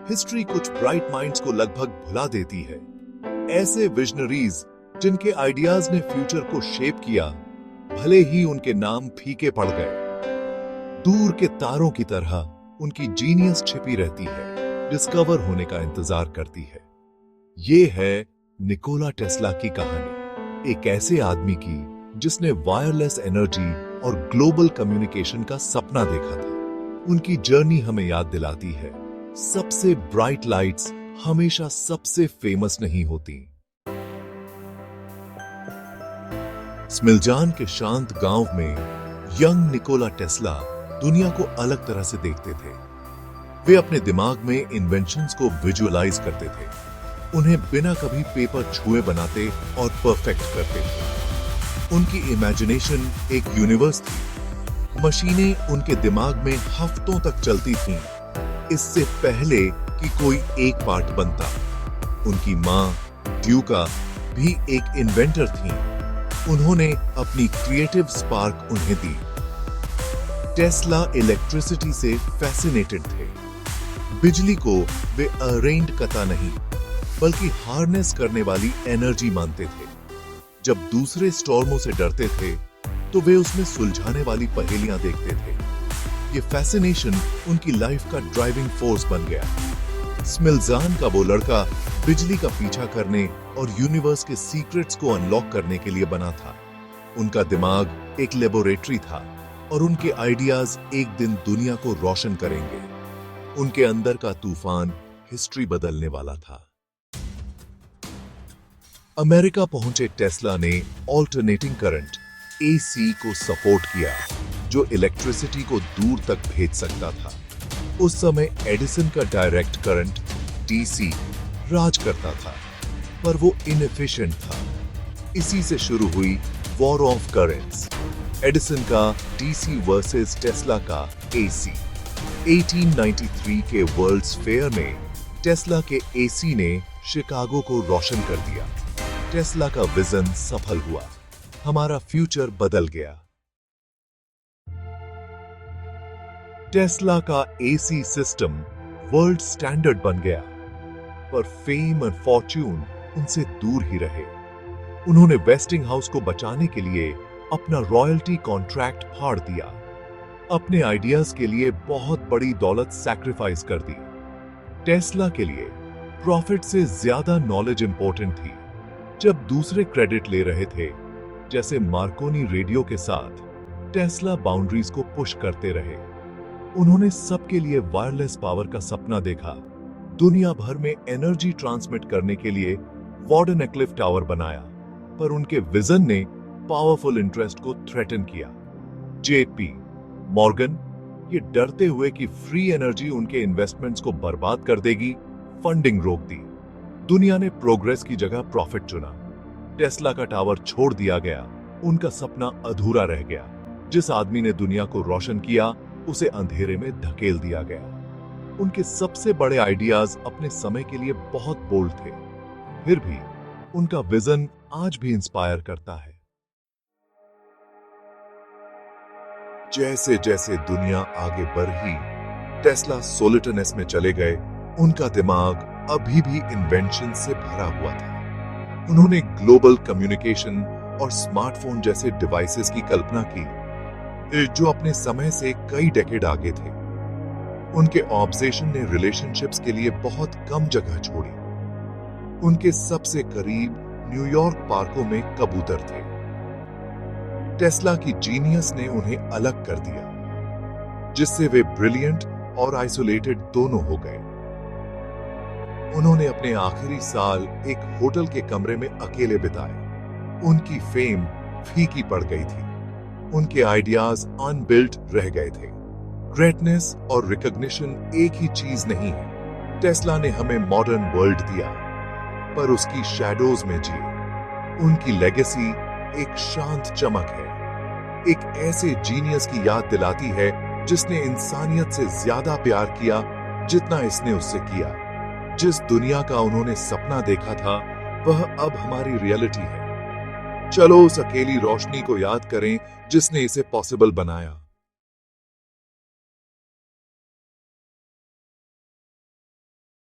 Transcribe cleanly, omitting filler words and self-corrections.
History कुछ bright minds को लगभग भुला देती है। ऐसे विजनरीज जिनके आइडियाज ने फ्यूचर को शेप किया, भले ही उनके नाम फीके पड़ गए। दूर के तारों की तरह उनकी जीनियस छिपी रहती है, डिस्कवर होने का इंतजार करती है। ये है निकोला टेस्ला की कहानी, एक ऐसे आदमी की जिसने वायरलेस एनर्जी और ग्लोबल कम्युनिकेशन का सपना देखा था। उनकी जर्नी हमें याद दिलाती है, सबसे ब्राइट लाइट्स हमेशा सबसे फेमस नहीं होती। स्मिल्जान के शांत गांव में यंग निकोला टेस्ला दुनिया को अलग तरह से देखते थे। वे अपने दिमाग में इन्वेंशंस को विजुअलाइज करते थे, उन्हें बिना कभी पेपर छुए बनाते और परफेक्ट करते थे। उनकी इमेजिनेशन एक यूनिवर्स थी। मशीनें उनके दिमाग में हफ्तों तक चलती थीं, इससे पहले कि कोई एक पार्ट बनता। उनकी मां ड्यूका भी एक इन्वेंटर थी। उन्होंने अपनी क्रिएटिव स्पार्क उन्हें दी। टेस्ला इलेक्ट्रिसिटी से फैसिनेटेड थे। बिजली को वे अरेंज्ड कता नहीं, बल्कि हार्नेस करने वाली एनर्जी मानते थे। जब दूसरे स्टॉर्मों से डरते थे, तो वे उसमें सुलझाने वाली पहेलियां देखते थे। ये फैसिनेशन उनकी लाइफ का ड्राइविंग फोर्स बन गया। स्मिल्जान का वो लड़का बिजली का पीछा करने और यूनिवर्स के सीक्रेट्स को अनलॉक करने के लिए बना था। उनका दिमाग एक लेबोरेटरी था और उनके आइडियाज एक दिन दुनिया को रोशन करेंगे। उनके अंदर का तूफान हिस्ट्री बदलने वाला था। अमेरिका पहुंचे टेस्ला ने ऑल्टरनेटिंग करंट AC को सपोर्ट किया, जो इलेक्ट्रिसिटी को दूर तक भेज सकता था। उस समय एडिसन का डायरेक्ट करंट DC राज करता था, पर वो इनएफिशिएंट था। इसी से शुरू हुई वॉर ऑफ करंट्स, एडिसन का DC वर्सेस टेस्ला का AC। 1893 के वर्ल्ड्स फेयर में टेस्ला के AC ने शिकागो को रोशन कर दिया। टेस्ला का विजन सफल हुआ, हमारा फ्यूचर बदल गया। टेस्ला का AC सिस्टम वर्ल्ड स्टैंडर्ड बन गया, पर फेम और फॉर्च्यून उनसे दूर ही रहे। उन्होंने वेस्टिंग हाउस को बचाने के लिए अपना रॉयल्टी कॉन्ट्रैक्ट फाड़ दिया। अपने आइडियाज के लिए बहुत बड़ी दौलत सैक्रिफाइस कर दी। टेस्ला के लिए प्रॉफिट से ज्यादा नॉलेज इंपॉर्टेंट थी। जब दूसरे क्रेडिट ले रहे थे, जैसे मार्कोनी रेडियो के साथ, टेस्ला बाउंड्रीज को पुश करते रहे। उन्होंने सबके लिए वायरलेस पावर का सपना देखा। दुनिया भर में एनर्जी ट्रांसमिट करने के लिए वार्डेनक्लिफ टावर बनाया, पर उनके विजन ने पावरफुल इंटरेस्ट को थ्रेटन किया। JP मॉर्गन ये डरते हुए कि फ्री एनर्जी उनके इन्वेस्टमेंट्स को बर्बाद कर देगी, फंडिंग रोक दी। दुनिया ने प्रोग्रेस की जगह प्रॉफिट चुना। टेस्ला का टावर छोड़ दिया गया, उनका सपना अधूरा रह गया। जिस आदमी ने दुनिया को रोशन किया, उसे अंधेरे में धकेल दिया गया। उनके सबसे बड़े आइडियाज अपने समय के लिए बहुत बोल्ड थे, फिर भी उनका विजन आज भी इंस्पायर करता है। जैसे जैसे दुनिया आगे बढ़ी, टेस्ला सोलिटनेस में चले गए। उनका दिमाग अभी भी इन्वेंशन से भरा हुआ था। उन्होंने ग्लोबल कम्युनिकेशन और स्मार्टफोन जैसे डिवाइसेस की कल्पना की, जो अपने समय से कई डेकेड आगे थे। उनके ऑब्जर्वेशन ने रिलेशनशिप्स के लिए बहुत कम जगह छोड़ी। उनके सबसे करीब न्यूयॉर्क पार्कों में कबूतर थे। टेस्ला की जीनियस ने उन्हें अलग कर दिया, जिससे वे ब्रिलियंट और आइसोलेटेड दोनों हो गए। उन्होंने अपने आखिरी साल एक होटल के कमरे में अकेले बिताए। उनकी फेम फीकी पड़ गई थी। उनके आइडियाज अनबिल्ट रह गए थे। ग्रेटनेस और रिकॉग्निशन एक ही चीज नहीं है। टेस्ला ने हमें मॉडर्न वर्ल्ड दिया, पर उसकी शैडोज में जिए। उनकी लेगेसी एक शांत चमक है, एक ऐसे जीनियस की याद दिलाती है जिसने इंसानियत से ज्यादा प्यार किया जितना इसने उससे किया। जिस दुनिया का उन्होंने सपना देखा था, वह अब हमारी रियलिटी है। चलो उस अकेली रोशनी को याद करें जिसने इसे पॉसिबल बनाया।